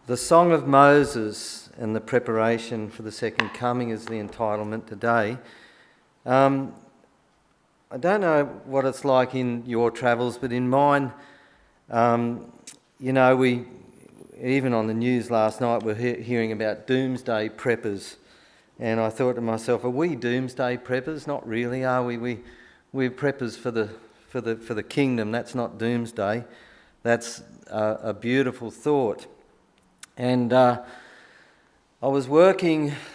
The Song of Moses and the Preparation for the Second Coming is the entitlement today. I don't know what it's like in your travels, but in mine, we, even on the news last night, we're hearing about doomsday preppers. And I thought to myself, are we doomsday preppers? Not really, are we? We're preppers for the kingdom. That's not doomsday. That's a beautiful thought. And I was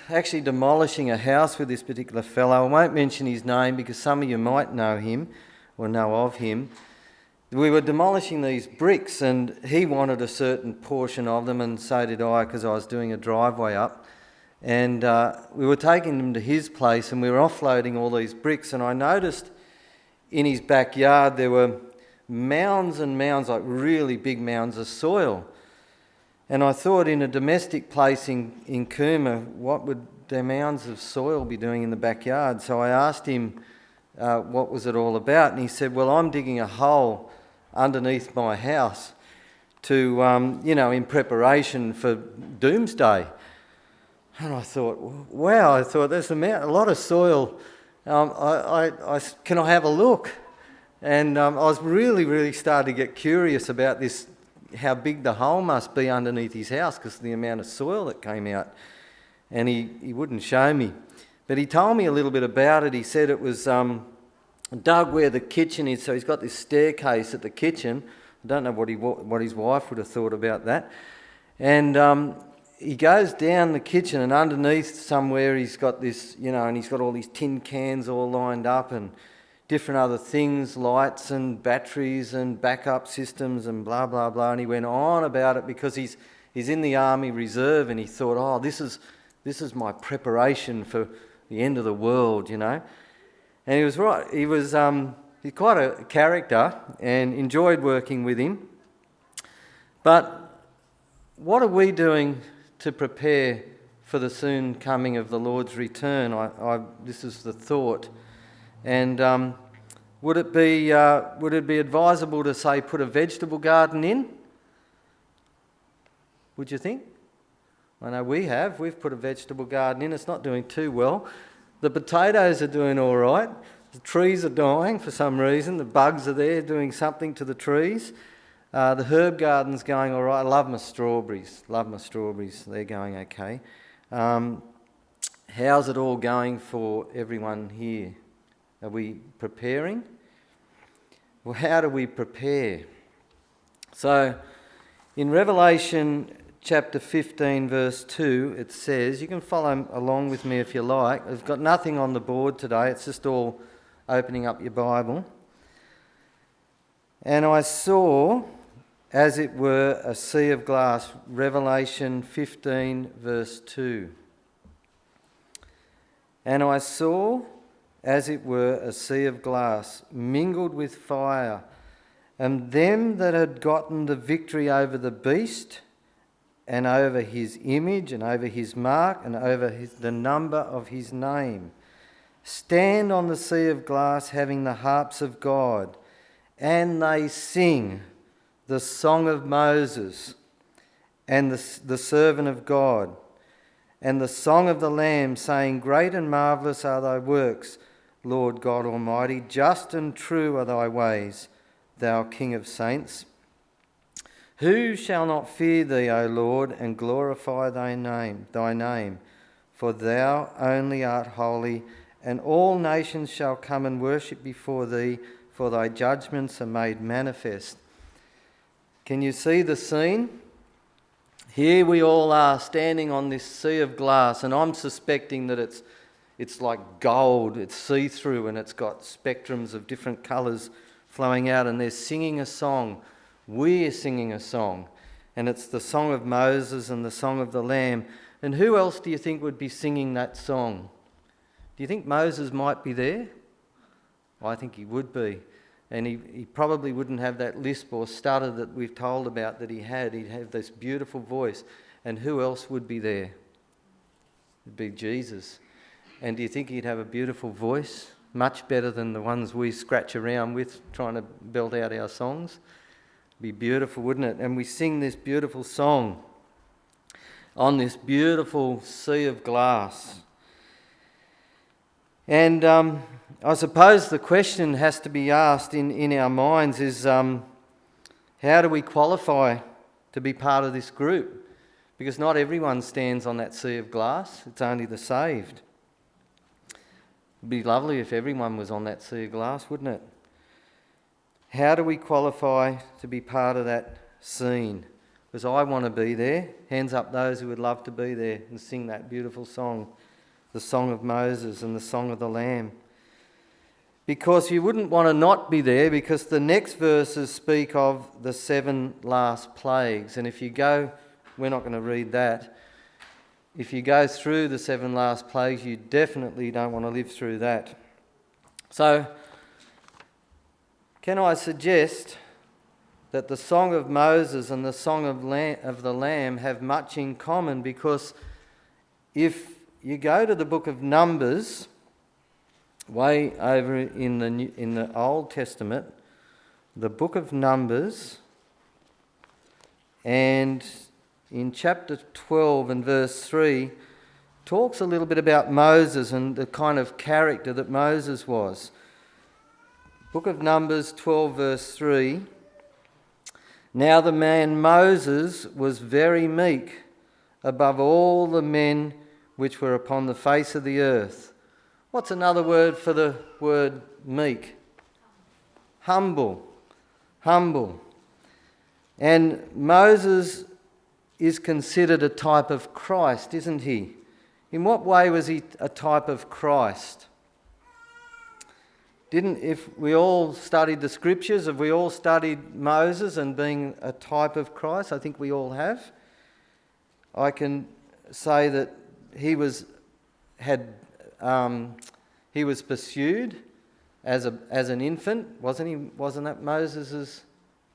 actually demolishing a house with this particular fellow. I won't mention his name because some of you might know him or know of him. We were demolishing these bricks and he wanted a certain portion of them, and so did I, because I was doing a driveway up. And we were taking them to his place and we were offloading all these bricks, and I noticed in his backyard there were mounds and mounds, like really big mounds of soil. And I thought, in a domestic place in Cooma, what would their mounds of soil be doing in the backyard? So I asked him what was it all about, and he said, well, I'm digging a hole underneath my house to, in preparation for doomsday. And I thought, wow, there's a lot of soil. Can I have a look? And I was really starting to get curious about this, how big the hole must be underneath his house, because of the amount of soil that came out. And he wouldn't show me. But he told me a little bit about it. He said it was dug where the kitchen is, so he's got this staircase at the kitchen. I don't know what his wife would have thought about that. And he goes down the kitchen, and underneath somewhere he's got this, and he's got all these tin cans all lined up and different other things, lights and batteries and backup systems and blah, blah, blah. And he went on about it because he's in the Army Reserve, and he thought, this is my preparation for the end of the world, And he was right. He's quite a character and enjoyed working with him. But what are we doing to prepare for the soon coming of the Lord's return? This is the thought. And would it be advisable to, say, put a vegetable garden in? Would you think? I know we've put a vegetable garden in. It's not doing too well. The potatoes are doing all right. The trees are dying for some reason. The bugs are there doing something to the trees. The herb garden's going all right. I love my strawberries. They're going okay. How's it all going for everyone here? Are we preparing? Well, how do we prepare? So, in Revelation chapter 15, verse 2, it says, you can follow along with me if you like. I've got nothing on the board today. It's just all opening up your Bible. And I saw, as it were, a sea of glass. Revelation 15, verse 2. And I saw, as it were, a sea of glass, mingled with fire, and them that had gotten the victory over the beast, and over his image, and over his mark, and over the number of his name, stand on the sea of glass, having the harps of God, and they sing the song of Moses, and the servant of God, and the song of the Lamb, saying, great and marvellous are thy works, Lord God Almighty, just and true are thy ways, thou King of saints. Who shall not fear thee, O Lord, and glorify thy name? For thou only art holy, and all nations shall come and worship before thee, for thy judgments are made manifest. Can you see the scene? Here we all are standing on this sea of glass, and I'm suspecting that it's like gold, it's see-through, and it's got spectrums of different colours flowing out, and they're singing a song. We're singing a song, and it's the song of Moses and the song of the Lamb. And who else do you think would be singing that song? Do you think Moses might be there? I think he would be. And he probably wouldn't have that lisp or stutter that we've told about that he had. He'd have this beautiful voice. And who else would be there? It'd be Jesus. And do you think he'd have a beautiful voice? Much better than the ones we scratch around with trying to belt out our songs. It'd be beautiful, wouldn't it? And we sing this beautiful song. on this beautiful sea of glass. And I suppose the question has to be asked in our minds is, how do we qualify to be part of this group? Because not everyone stands on that sea of glass. It's only the saved. It'd be lovely if everyone was on that sea of glass, wouldn't it? How do we qualify to be part of that scene? Because I want to be there. Hands up those who would love to be there and sing that beautiful song, the Song of Moses and the Song of the Lamb. Because you wouldn't want to not be there, because the next verses speak of the 7 last plagues. And if you go, we're not going to read that. If you go through the 7 last plagues, you definitely don't want to live through that. So, can I suggest that the Song of Moses and the Song of the Lamb have much in common? Because if you go to the book of Numbers, way over in the Old Testament, the book of Numbers, and in chapter 12 and verse 3, talks a little bit about Moses and the kind of character that Moses was. Book of Numbers 12 verse 3, "Now the man Moses was very meek above all the men which were upon the face of the earth." What's another word for the word meek? Humble. Humble. And Moses is considered a type of Christ, isn't he? In what way was he a type of Christ? If we all studied the scriptures, have we all studied Moses and being a type of Christ? I think we all have. I can say that he was pursued as an infant, wasn't he? Wasn't that Moses's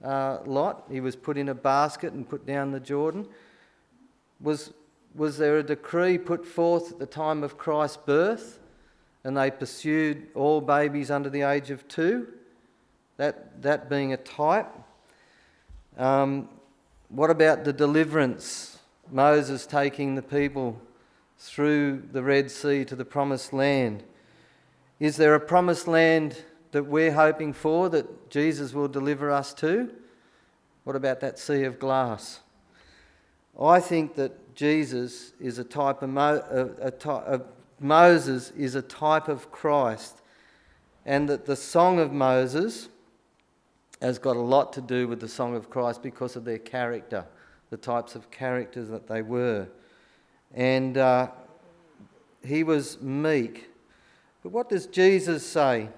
lot? He was put in a basket and put down the Jordan. Was there a decree put forth at the time of Christ's birth, and they pursued all babies under the age of 2? That being a type. What about the deliverance? Moses taking the people through the Red Sea to the Promised Land. Is there a Promised Land that we're hoping for, that Jesus will deliver us to? What about that sea of glass? I think that Jesus is a type of Moses is a type of Christ, and that the Song of Moses has got a lot to do with the Song of Christ because of their character, the types of characters that they were. And he was meek. But what does Jesus say?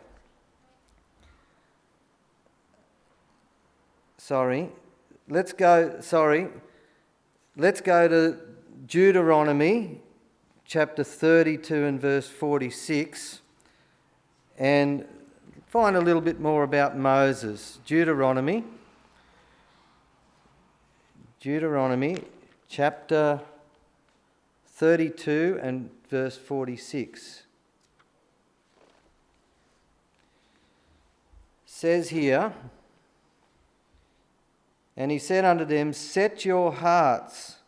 Let's go to Deuteronomy chapter 32 and verse 46 and find a little bit more about Moses. Deuteronomy chapter 32 and verse 46. Says here, "And he said unto them, Set your hearts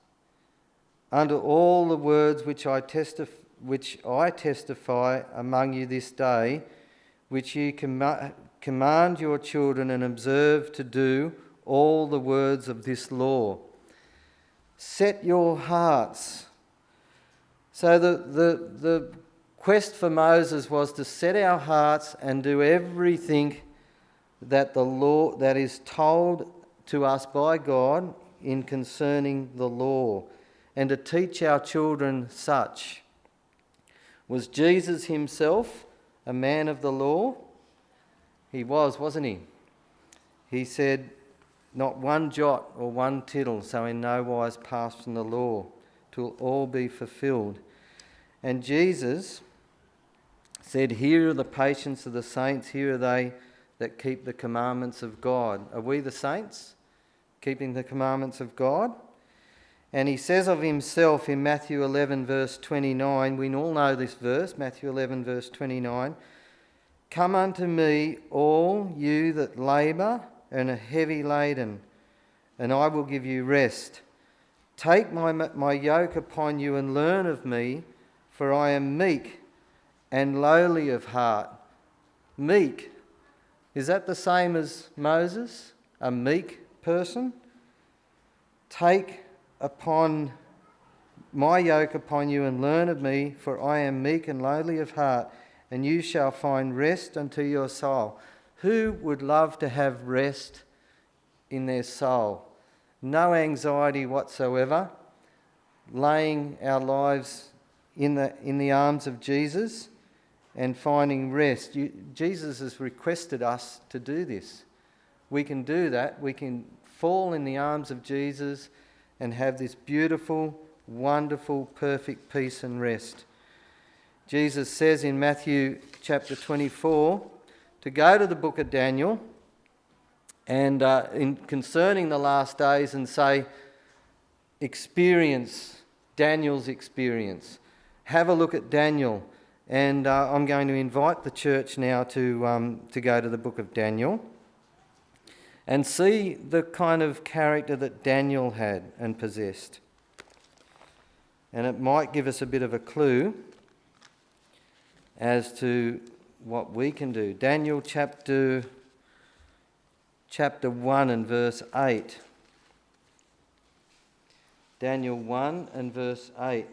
unto all the words which I testify among you this day, which ye command your children and observe to do all the words of this law." Set your hearts. So the quest for Moses was to set our hearts and do everything that the law that is told to us by God in concerning the law, and to teach our children such. Was Jesus himself a man of the law? He was, wasn't he? He said, "Not one jot or one tittle, so in no wise pass from the law, till all be fulfilled." And Jesus said, "Here are the patience of the saints, here are they that keep the commandments of God." Are we the saints, keeping the commandments of God? And he says of himself in Matthew 11 verse 29, we all know this verse, Matthew 11 verse 29, "Come unto me, all you that labour and are heavy laden, and I will give you rest. Take my yoke upon you and learn of me, for I am meek and lowly of heart. Meek. Is that the same as Moses? A meek person? Take upon my yoke upon you and learn of me, for I am meek and lowly of heart, and you shall find rest unto your soul. Who would love to have rest in their soul? No anxiety whatsoever, laying our lives in the arms of Jesus and finding rest. Jesus has requested us to do this. We can do that. We can fall in the arms of Jesus and have this beautiful, wonderful, perfect peace and rest. Jesus says in Matthew chapter 24 to go to the book of Daniel and concerning the last days and say, experience Daniel's experience. Have a look at Daniel. And I'm going to invite the church now to go to the book of Daniel and see the kind of character that Daniel had and possessed. And it might give us a bit of a clue as to what we can do. Daniel chapter 1 and verse 8. Daniel 1 and verse 8.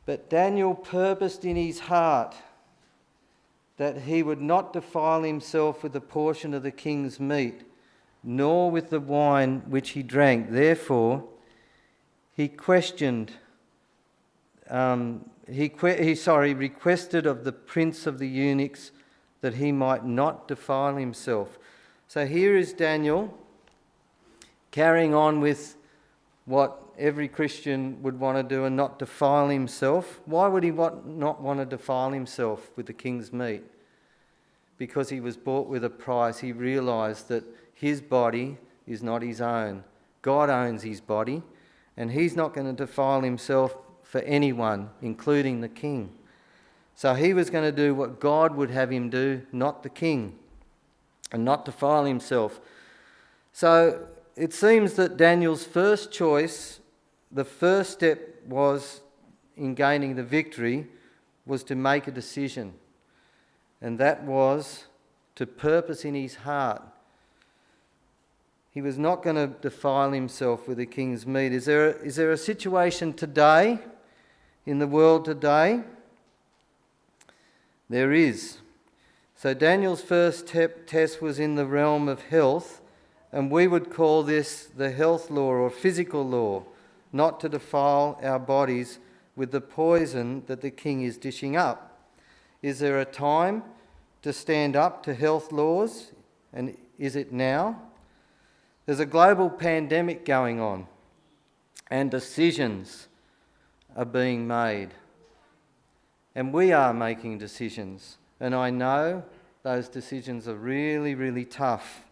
But Daniel purposed in his heart that he would not defile himself with a portion of the king's meat, nor with the wine which he drank. Therefore, he requested of the prince of the eunuchs that he might not defile himself. So here is Daniel carrying on with what every Christian would want to do and not defile himself. Why would he not want to defile himself with the king's meat? Because he was bought with a price. He realised that his body is not his own. God owns his body, and he's not going to defile himself for anyone, including the king. So he was going to do what God would have him do, not the king, and not defile himself. So it seems that Daniel's first choice, the first step was in gaining the victory, was to make a decision. And that was to purpose in his heart. He was not going to defile himself with the king's meat. Is there a situation today, in the world today? There is. So Daniel's first test was in the realm of health, and we would call this the health law or physical law, not to defile our bodies with the poison that the king is dishing up. Is there a time to stand up to health laws, and is it now? There's a global pandemic going on, and decisions are being made. And we are making decisions, and I know those decisions are really, really tough,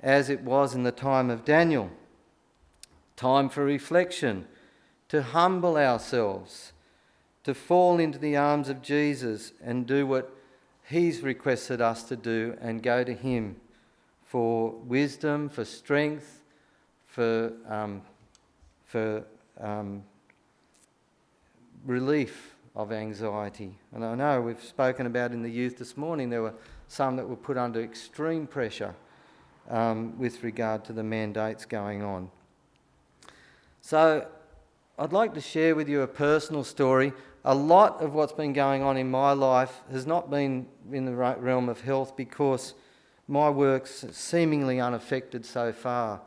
as it was in the time of Daniel. Time for reflection, to humble ourselves, to fall into the arms of Jesus and do what he's requested us to do and go to him for wisdom, for strength, for relief of anxiety. And I know we've spoken about in the youth this morning, there were some that were put under extreme pressure with regard to the mandates going on. So I'd like to share with you a personal story. A lot of what's been going on in my life has not been in the realm of health because my work's seemingly unaffected so far.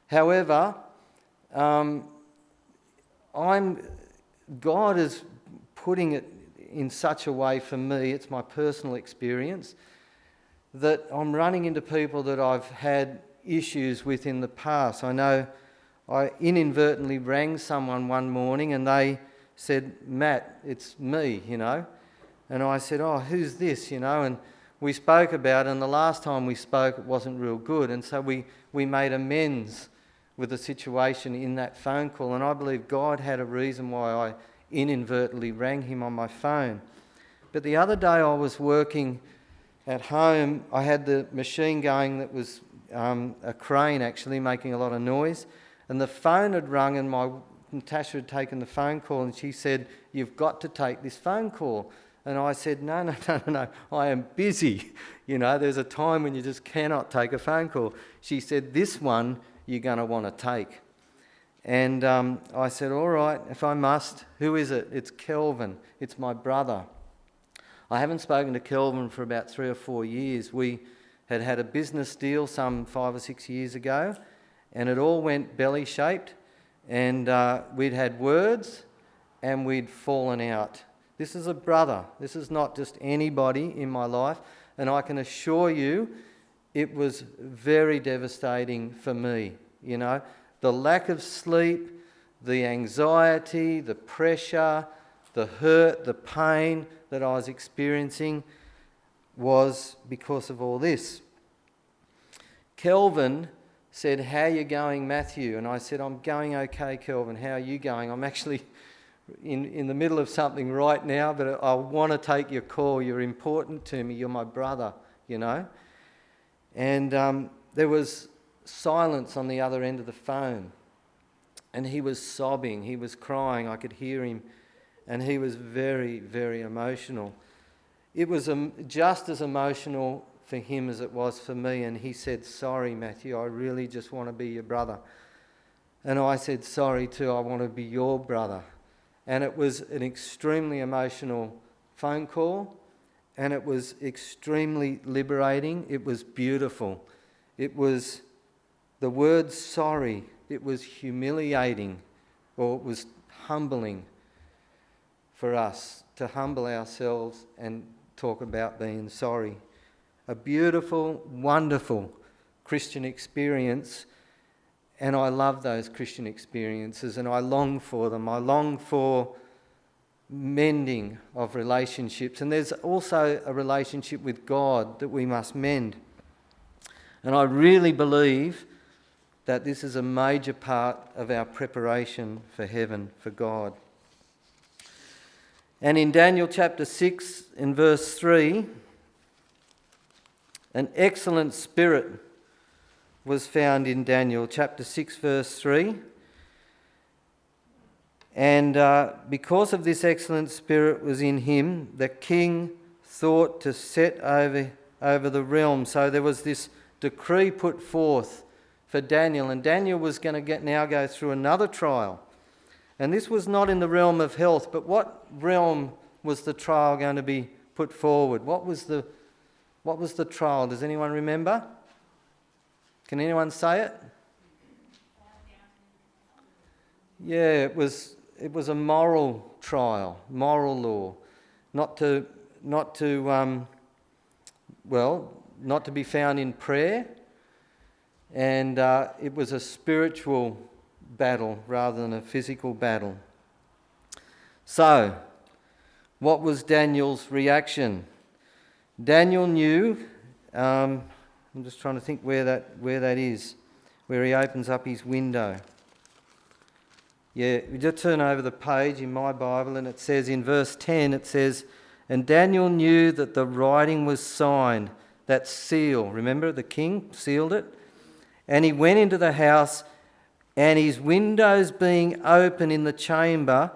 However, God is putting it in such a way for me, it's my personal experience, that I'm running into people that I've had issues with in the past. I know I inadvertently rang someone one morning and they said, "Matt, it's me," And I said, "Oh, who's this?" And we spoke about it, and the last time we spoke it wasn't real good. And so we made amends with the situation in that phone call. And I believe God had a reason why I inadvertently rang him on my phone. But the other day I was working at home. I had the machine going that was a crane actually making a lot of noise, and the phone had rung, and Natasha had taken the phone call, and she said, "You've got to take this phone call." And I said, no, I am busy. There's a time when you just cannot take a phone call. She said, "This one you're going to want to take." And I said, "All right, if I must." "Who is it?" "It's Kelvin. It's my brother." I haven't spoken to Kelvin for about 3 or 4 years. We had a business deal some 5 or 6 years ago, and it all went belly-shaped, and we'd had words, and we'd fallen out. This is a brother. This is not just anybody in my life, and I can assure you it was very devastating for me. The lack of sleep, the anxiety, the pressure, the hurt, the pain that I was experiencing was because of all this. Kelvin said, "How are you going, Matthew?" And I said, "I'm going okay, Kelvin. How are you going? I'm actually in the middle of something right now, but I want to take your call. You're important to me. You're my brother, And there was silence on the other end of the phone. And he was sobbing. He was crying. I could hear him. And he was very, very emotional. It was just as emotional for him as it was for me. And he said, "Sorry, Matthew, I really just want to be your brother." And I said, "Sorry too, I want to be your brother." And it was an extremely emotional phone call. And it was extremely liberating. It was beautiful. It was the word sorry. It was humiliating, or it was humbling for us to humble ourselves and talk about being sorry. A beautiful, wonderful Christian experience, and I love those Christian experiences, and I long for them. I long for mending of relationships, and there's also a relationship with God that we must mend. And I really believe that this is a major part of our preparation for heaven, for God. And in Daniel chapter 6, in verse 3, an excellent spirit was found in Daniel chapter 6, verse 3. And because of this excellent spirit was in him, the king thought to set over the realm. So there was this decree put forth for Daniel, and Daniel was going to now go through another trial. And this was not in the realm of health, but what realm was the trial going to be put forward? What was the trial? Does anyone remember? Can anyone say it? Yeah, it was a moral trial, moral law, not to be found in prayer, and it was a spiritual battle rather than a physical battle. So, what was Daniel's reaction? Daniel knew. I'm just trying to think where that is, where he opens up his window. Yeah, we just turn over the page in my Bible, and it says in verse 10, it says, "And Daniel knew that the writing was signed," that seal. Remember, the king sealed it. "And he went into the house, and his windows being open in the chamber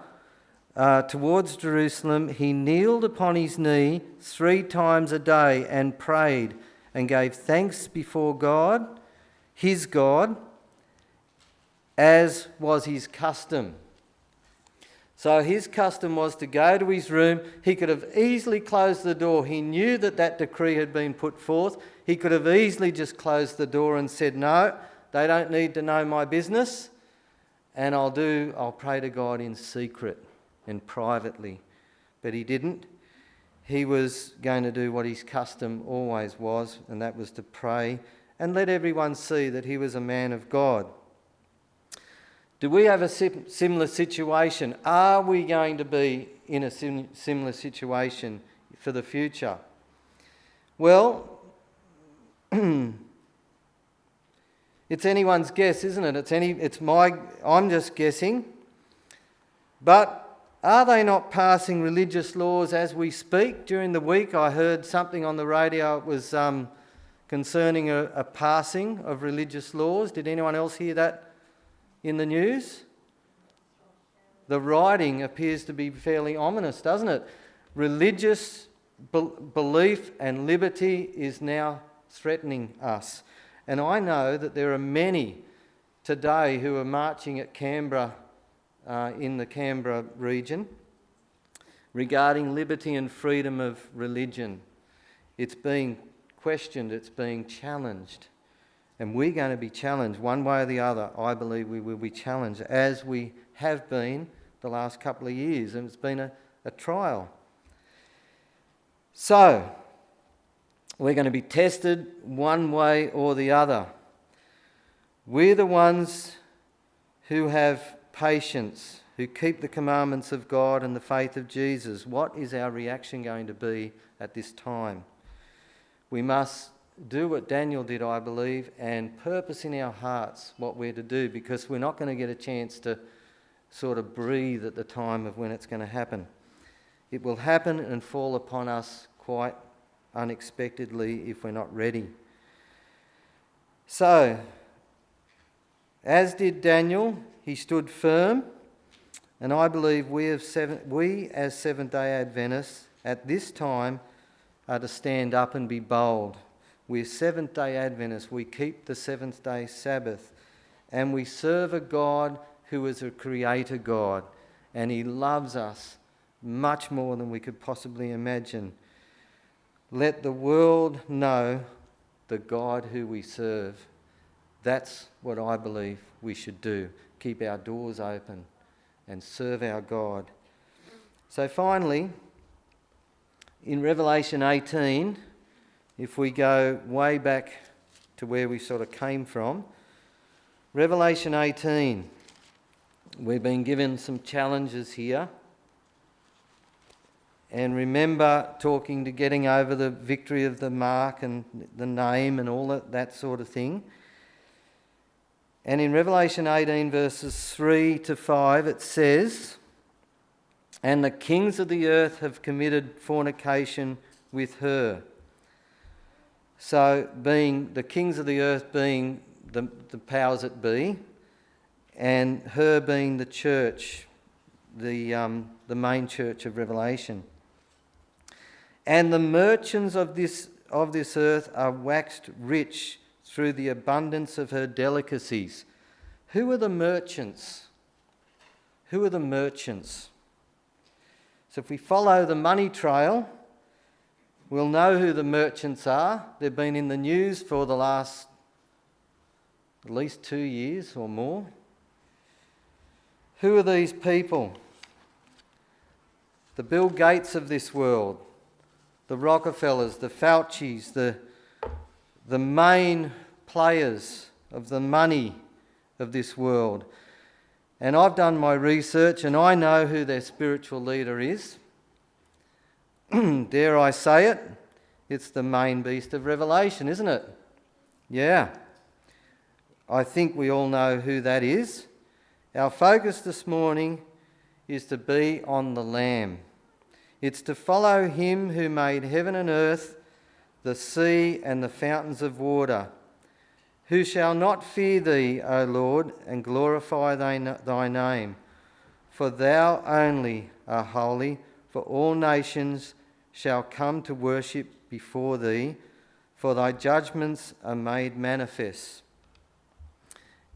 towards Jerusalem, he kneeled upon his knee 3 times a day and prayed and gave thanks before God, his God, as was his custom." So his custom was to go to his room. He could have easily closed the door. He knew that decree had been put forth. He could have easily just closed the door and said, "No, they don't need to know my business, and I'll pray to God in secret and privately." But he didn't. He was going to do what his custom always was, and that was to pray and let everyone see that he was a man of God. Do we have a similar situation? Are we going to be in a similar situation for the future? Well, it's anyone's guess, isn't it? I'm just guessing. But are they not passing religious laws as we speak? During the week I heard something on the radio. It was concerning a passing of religious laws. Did anyone else hear that in the news? The writing appears to be fairly ominous, doesn't it? Religious belief and liberty is now threatening us. And I know that there are many today who are marching at Canberra, in the Canberra region, regarding liberty and freedom of religion. It's being questioned, it's being challenged. And we're going to be challenged one way or the other. I believe we will be challenged, as we have been the last couple of years, and it's been a trial. So, we're going to be tested one way or the other. We're the ones who have patience, who keep the commandments of God and the faith of Jesus. What is our reaction going to be at this time? We must do what Daniel did, I believe, and purpose in our hearts what we're to do, because we're not going to get a chance to sort of breathe at the time of when it's going to happen. It will happen and fall upon us quite unexpectedly if we're not ready. So, as did Daniel, he stood firm, and I believe we as Seventh-day Adventists at this time are to stand up and be bold. We're Seventh-day Adventists. We keep the seventh-day Sabbath, and we serve a God who is a creator God, and he loves us much more than we could possibly imagine. Let the world know the God who we serve. That's what I believe we should do. Keep our doors open and serve our God. So finally, in Revelation 18, if we go way back to where we sort of came from, Revelation 18, we've been given some challenges here. And remember talking to getting over the victory of the mark and the name and all that sort of thing. And in Revelation 18 verses 3 to 5 it says, "And the kings of the earth have committed fornication with her." So being the kings of the earth being the powers that be, and her being the church, the main church of Revelation. "And the merchants of this earth are waxed rich through the abundance of her delicacies." Who are the merchants? Who are the merchants? So if we follow the money trail, we'll know who the merchants are. They've been in the news for the last at least 2 years or more. Who are these people? The Bill Gates of this world, the Rockefellers, the Faucis, the main players of the money of this world. And I've done my research and I know who their spiritual leader is. Dare I say it? It's the main beast of Revelation, isn't it? Yeah. I think we all know who that is. Our focus this morning is to be on the Lamb. It's to follow him who made heaven and earth, the sea and the fountains of water. "Who shall not fear thee, O Lord, and glorify thy name? For thou only art holy, for all nations shall come to worship before thee, for thy judgments are made manifest."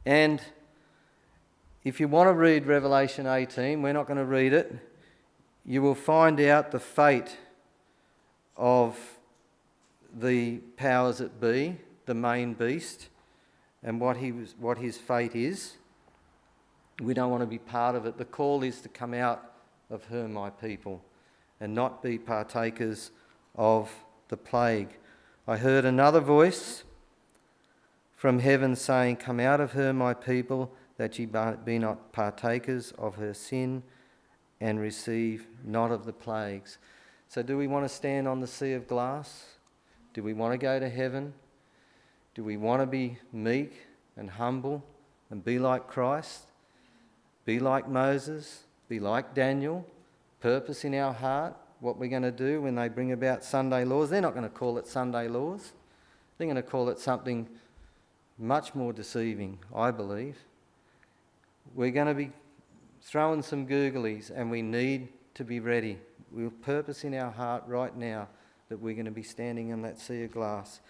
And if you want to read Revelation 18, we're not going to read it, you will find out the fate of the powers that be, the main beast, and what his fate is. We don't want to be part of it. The call is to come out of her, my people, and not be partakers of the plague. I heard another voice from heaven saying, "Come out of her, my people, that ye be not partakers of her sin, and receive not of the plagues." So do we want to stand on the sea of glass? Do we want to go to heaven? Do we want to be meek and humble and be like Christ? Be like Moses? Be like Daniel? Purpose in our heart what we're going to do when they bring about Sunday laws. They're not going to call it Sunday laws. They're going to call it something much more deceiving, I believe. We're going to be throwing some googlies, and we need to be ready. We'll purpose in our heart right now that we're going to be standing in that sea of glass.